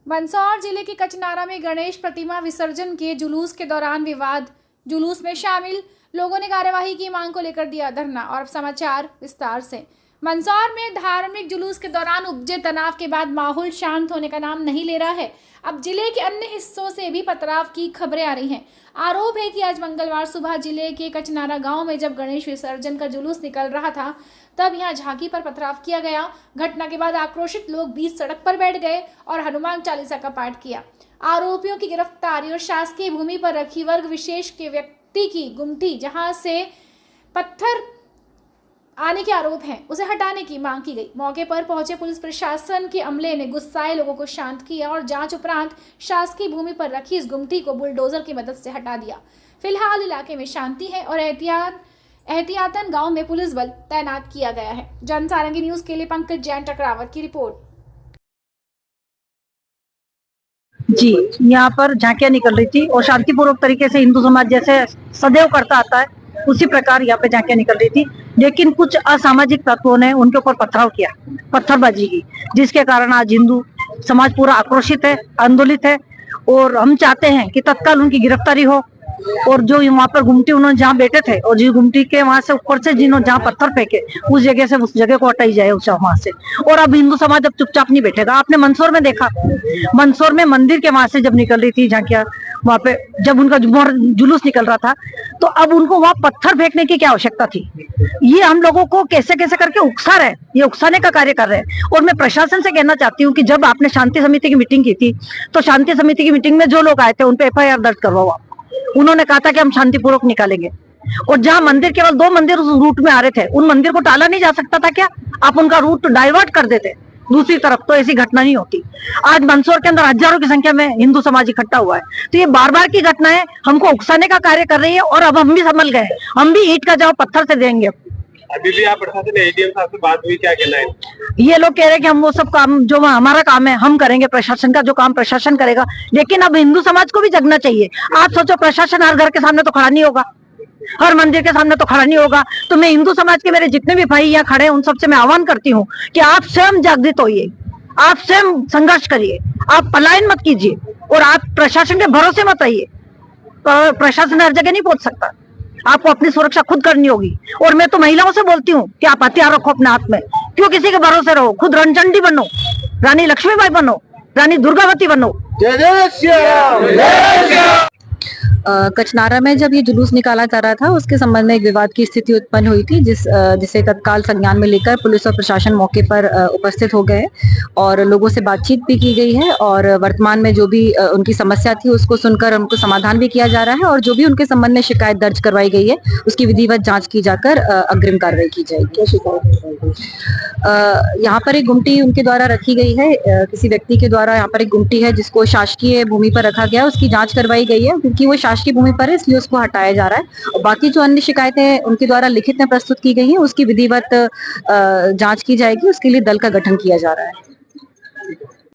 मंदसौर जिले के कचनारा में गणेश प्रतिमा विसर्जन के जुलूस के दौरान विवाद। जुलूस में शामिल लोगों ने कार्यवाही की मांग को लेकर दिया धरना। और अब समाचार विस्तार से। मंदसौर में धार्मिक जुलूस के दौरान उपजे तनाव के बाद माहौल शांत होने का नाम नहीं ले रहा है। अब जिले के अन्य हिस्सों से भी पथराव की खबरें आ रही हैं। आरोप है कि आज मंगलवार सुबह जिले के कचनारा गांव में जब गणेश विसर्जन का जुलूस निकल रहा था तब यहां झांकी पर पथराव किया गया। घटना के बाद आक्रोशित लोग बीच सड़क पर बैठ गए और हनुमान चालीसा का पाठ किया। आरोपियों की गिरफ्तारी और शासकीय भूमि पर रखी वर्ग विशेष के व्यक्ति की गुमटी जहां से पत्थर आने के आरोप हैं उसे हटाने की मांग की गई। मौके पर पहुंचे पुलिस प्रशासन के अमले ने गुस्साए लोगों को शांत किया और जांच उपरांत शासकीय भूमि पर रखी इस गुमटी को बुलडोजर की मदद से हटा दिया। फिलहाल इलाके में शांति है और एहतियातन गांव में पुलिस बल तैनात किया गया है। जनसारंगी न्यूज के लिए पंकज जैन टकरावत की रिपोर्ट। जी, यहाँ पर झांकियां निकल रही थी और शांतिपूर्वक तरीके से हिंदू समाज जैसे सदैव करता आता है उसी प्रकार यहाँ पे झांकियां निकल रही थी, लेकिन कुछ असामाजिक तत्वों ने उनके ऊपर पथराव किया, पत्थरबाजी की, जिसके कारण आज हिंदू समाज पूरा आक्रोशित है, आंदोलित है। और हम चाहते हैं कि तत्काल उनकी गिरफ्तारी हो और जो वहाँ पर गुमटी उन्होंने जहाँ बैठे थे और जिस गुमटी के वहां से ऊपर से जिन्होंने जहाँ पत्थर फेंके उस जगह से उस जगह को हटाई जाए वहां से। और अब हिंदू समाज अब चुपचाप नहीं बैठेगा। आपने मंदसौर में देखा, मंदसौर में मंदिर के वहां से जब निकल रही थी झांकियां, वहां पे जब उनका जुलूस निकल रहा था तो अब उनको वहां पत्थर फेंकने की क्या आवश्यकता थी। ये हम लोगों को कैसे कैसे करके उकसा रहे, ये उकसाने का कार्य कर रहे हैं। और मैं प्रशासन से कहना चाहती हूँ कि जब आपने शांति समिति की मीटिंग की थी तो शांति समिति की मीटिंग में जो लोग आए थे उन पे FIR दर्ज करवाओ। उन्होंने कहा था कि हम शांतिपूर्वक निकालेंगे। और जहां मंदिर, केवल 2 मंदिर उस रूट में आ रहे थे, उन मंदिर को टाला नहीं जा सकता था क्या? आप उनका रूट डाइवर्ट कर देते दूसरी तरफ तो ऐसी घटना नहीं होती। आज मंदसौर के अंदर हजारों की संख्या में हिंदू समाज इकट्ठा हुआ है, तो ये बार बार की घटनाएं हमको उकसाने का कार्य कर रही है। और अब हम भी संभल गए, हम भी ईंट का जवाब पत्थर से देंगे। अभी भी आप प्रशासन ADM साहब से बात हुई, क्या कहना है? ये लोग कह रहे हैं कि हम वो सब काम जो हमारा काम है हम करेंगे, प्रशासन का जो काम प्रशासन करेगा। लेकिन अब हिंदू समाज को भी जगना चाहिए। आप सोचो, प्रशासन हर घर के सामने तो खड़ा नहीं होगा, हर मंदिर के सामने तो खड़ा नहीं होगा। तो मैं हिंदू समाज के मेरे जितने भी भाई यहाँ खड़े हैं उन सबसे मैं आह्वान करती हूँ कि आप स्वयं जागृत होइए, आप स्वयं संघर्ष करिए, आप पलायन मत कीजिए और आप प्रशासन के भरोसे मत आइए। प्रशासन हर जगह नहीं पहुंच सकता, आपको अपनी सुरक्षा खुद करनी होगी। और मैं तो महिलाओं से बोलती हूँ कि आप हथियार रखो अपने हाथ में, क्यों किसी के भरोसे रहो। खुद रणचंडी बनो, रानी लक्ष्मीबाई बनो, रानी दुर्गावती बनो। कचनारा में जब ये जुलूस निकाला जा रहा था उसके संबंध में एक विवाद की स्थिति उत्पन्न हुई थी, जिसे तत्काल संज्ञान में लेकर पुलिस और प्रशासन मौके पर उपस्थित हो गए और लोगों से बातचीत भी की गई है। और वर्तमान में जो भी उनकी समस्या थी उसको सुनकर उनको समाधान भी किया जा रहा है और जो भी उनके संबंध में शिकायत दर्ज करवाई गई है उसकी विधिवत जाँच की जाकर अग्रिम कार्रवाई की जाएगी। यहाँ पर एक गुमटी उनके द्वारा रखी गई है, किसी व्यक्ति के द्वारा यहाँ पर एक गुमटी है जिसको शासकीय भूमि पर रखा गया, उसकी जाँच करवाई गई है क्योंकि वो की भूमि पर है, इसलिए उसको हटाया जा रहा है। और बाकी जो अन्य शिकायतें उनके द्वारा लिखित में प्रस्तुत की गई हैं उसकी विधिवत जांच की जाएगी, उसके लिए दल का गठन किया जा रहा है।